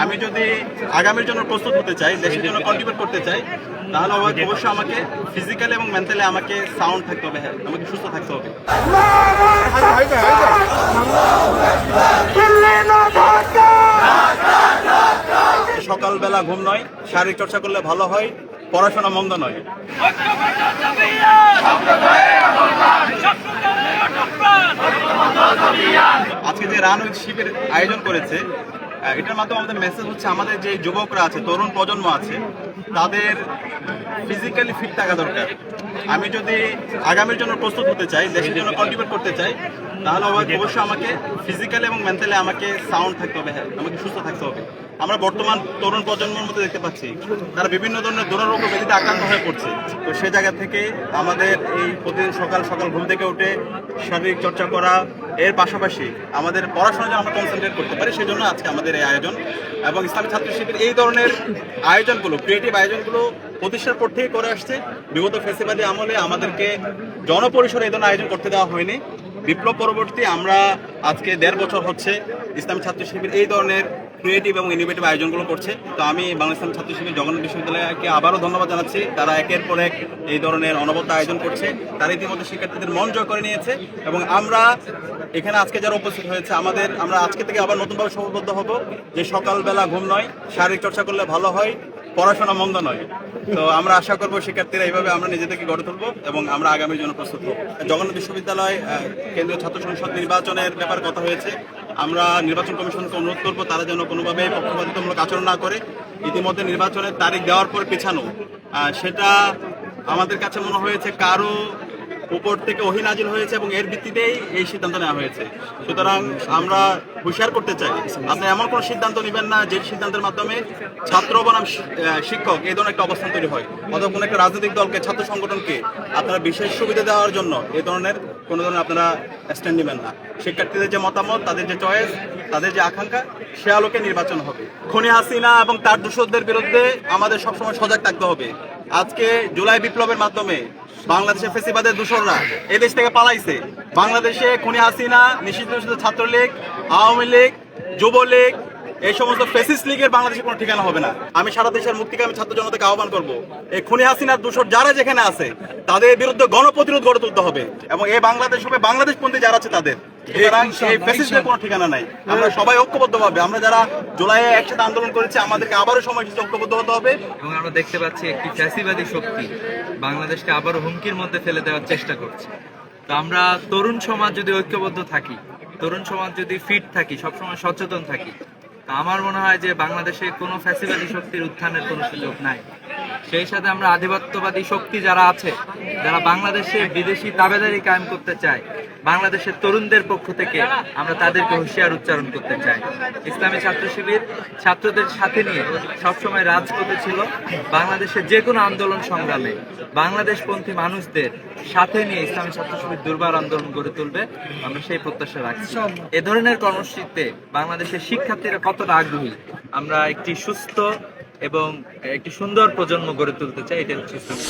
আমি যদি আগামীর জন্য প্রস্তুত হতে চাই, দেশের জন্য কন্ট্রিবিউট করতে চাই, তাহলে অবশ্যই আমাকে ফিজিক্যালি এবং মেন্টালি আমাকে সাউন্ড থাকতে হবে, হ্যাঁ আমাকে সুস্থ থাকতে হবে। সকালবেলা ঘুম নয়, শারীরিক চর্চা করলে ভালো হয়, পড়াশোনা মন্দ নয়। আজকে যে রান উইথ শিপের আয়োজন করেছে, এটার মাধ্যমে আমাদের মেসেজ হচ্ছে আমাদের যে যুবকরা আছে, তরুণ প্রজন্ম আছে, তাদের ফিজিক্যালি ফিট থাকা দরকার। আমি যদি আগামীর জন্য প্রস্তুত হতে চাই, দেশের জন্য কন্ট্রিবিউট করতে চাই, তাহলে অবশ্যই আমাকে ফিজিক্যালি এবং মেন্টালি আমাকে সাউন্ড থাকতে হবে, হ্যাঁ আমাকে সুস্থ থাকতে হবে। আমরা বর্তমান তরুণ প্রজন্মের মধ্যে দেখতে পাচ্ছি তারা বিভিন্ন ধরনের দুরারোগ্য ব্যাধিতে আক্রান্ত হয়ে পড়ছে। তো সে জায়গা থেকে আমাদের এই প্রতিদিন সকাল সকাল ঘুম থেকে উঠে শারীরিক চর্চা করা, এর পাশাপাশি আমাদের পড়াশোনা যেন আমরা কনসেন্ট্রেট করতে পারি, সেই জন্য আজকে আমাদের এই আয়োজন। এবং ইসলামী ছাত্র শিবির এই ধরনের আয়োজনগুলো, ক্রিয়েটিভ আয়োজনগুলো প্রতিষ্ঠার পর থেকে করে আসছে। বিগত ফেসিবাদী আমলে আমাদেরকে জনপরিসরে এই ধরনের আয়োজন করতে দেওয়া হয়নি। বিপ্লব পরবর্তী আমরা আজকে 1.5 বছর হচ্ছে ইসলামী ছাত্র শিবির এই ধরনের ক্রিয়েটিভ এবং ইনোভেটিভ আয়োজনগুলো করছে। তো আমি বাংলাদেশ ইসলামী ছাত্র শিবির জগন্নাথ বিশ্ববিদ্যালয়কে আবারও ধন্যবাদ জানাচ্ছি। তারা একের পর এক এই ধরনের অনবদ্য আয়োজন করছে। তারা ইতিমধ্যে শিক্ষার্থীদের মন জয় করে নিয়েছে এবং আমরা এখানে আজকে যারা উপস্থিত হয়েছে আমরা আজকে থেকে আবার নতুনভাবে সংবদ্ধ হব যে সকালবেলা ঘুম নয়, শারীরিক চর্চা করলে ভালো হয়, পড়াশোনা মন্দ নয়। তো আমরা আশা করবো শিক্ষার্থীরা এইভাবে আমরা নিজেদেরকে গড়ে তুলবো এবং আমরা আগামীর জন্য প্রস্তুত হব। জগন্নাথ বিশ্ববিদ্যালয় কেন্দ্রীয় ছাত্র সংসদ নির্বাচনের ব্যাপারে কথা হয়েছে। আমরা নির্বাচন কমিশনকে অনুরোধ করবো তারা যেন কোনোভাবে পক্ষপাতিত্বমূলক আচরণ না করে। ইতিমধ্যে নির্বাচনের তারিখ দেওয়ার পর পেছানো, সেটা আমাদের কাছে মনে হয়েছে কারো উপর থেকে ওহী নাজিল হয়েছে এবং এর ভিত্তিতেই এই সিদ্ধান্ত নেওয়া হয়েছে। সুতরাং আমরা হুঁশিয়ার করতে চাই, আপনি এমন কোনো সিদ্ধান্ত নেবেন না যে সিদ্ধান্তের মাধ্যমে ছাত্র বনাম শিক্ষক এই ধরনের একটা অবস্থান তৈরি হয়, অথবা কোনো একটা রাজনৈতিক দলকে, ছাত্র সংগঠনকে আপনারা বিশেষ সুবিধা দেওয়ার জন্য এই ধরনের কোনো ধরনের আপনারা স্ট্যান্ড নেবেন না। শিক্ষার্থীদের যে মতামত, তাদের যে চয়েস, তাদের যে আকাঙ্ক্ষা, সে আলোকে নির্বাচন হবে। খুনি হাসিনা এবং তার দূষকদের বিরুদ্ধে আমাদের সবসময় সজাগ থাকতে হবে। আজকে জুলাই বিপ্লবের মাধ্যমে বাংলাদেশের ফেসিবাদের দূষণরা এদেশ থেকে পালাইছে। বাংলাদেশে খুনি হাসিনা, নিষিদ্ধ ছাত্রলীগ, আওয়ামী লীগ, যুবলীগ, এই সমস্ত ফেসিস্ট লীগের বাংলাদেশে কোনো ঠিকানা হবে না। আমি সারা দেশের মুক্তিকামী ছাত্র জনতাকে আহ্বান করব, এই খুনি হাসিনার দূষণ যারা যেখানে আছে তাদের বিরুদ্ধে গণপ্রতিরোধ গড়ে তুলতে হবে এবং এই বাংলাদেশ হবে বাংলাদেশপন্থী যারা আছে তাদের। এই ফ্যাসিস্টের কোনো ঠিকানা নাই। আমরা সবাই ঐক্যবদ্ধভাবে, আমরা যারা জুলাইয়ে একসাথে আন্দোলন করেছি, আমাদেরকে আবারও সময় ঐক্যবদ্ধ হতে হবে। এবং আমরা দেখতে পাচ্ছি একটি ফ্যাসিবাদী শক্তি বাংলাদেশকে আবারও হুমকির মধ্যে ফেলে দেওয়ার চেষ্টা করছে। তো আমরা তরুণ সমাজ যদি ঐক্যবদ্ধ থাকি, তরুণ সমাজ যদি ফিট থাকি, সবসময় সচেতন থাকি, তো আমার মনে হয় যে বাংলাদেশে কোনো ফ্যাসিবাদী শক্তির উত্থানের কোনো সুযোগ নাই। সেই সাথে আমরা আধিপত্যবাদী শক্তি যারা আছে, যারা বাংলাদেশে বিদেশি তাবেদারি কায়েম করতে চায়, বাংলাদেশের তরুণদের পক্ষ থেকে আমরা তাদেরকে হুঁশিয়ার উচ্চারণ করতে চাই। ইসলামী ছাত্র শিবির ছাত্রদের সাথে নিয়ে সবসময় রাজপথে ছিল। বাংলাদেশের যে কোনো আন্দোলন সংগ্রামে বাংলাদেশপন্থী মানুষদের সাথে নিয়ে ইসলামী ছাত্র শিবির দুর্বার আন্দোলন গড়ে তুলবে, আমরা সেই প্রত্যাশা রাখছি। এ ধরনের কর্মসূচিতে বাংলাদেশের শিক্ষার্থীরা কতটা আগ্রহী, আমরা একটি সুস্থ এবং একটি সুন্দর প্রজন্ম গড়ে তুলতে চাই, এটা হচ্ছে ইসলামী।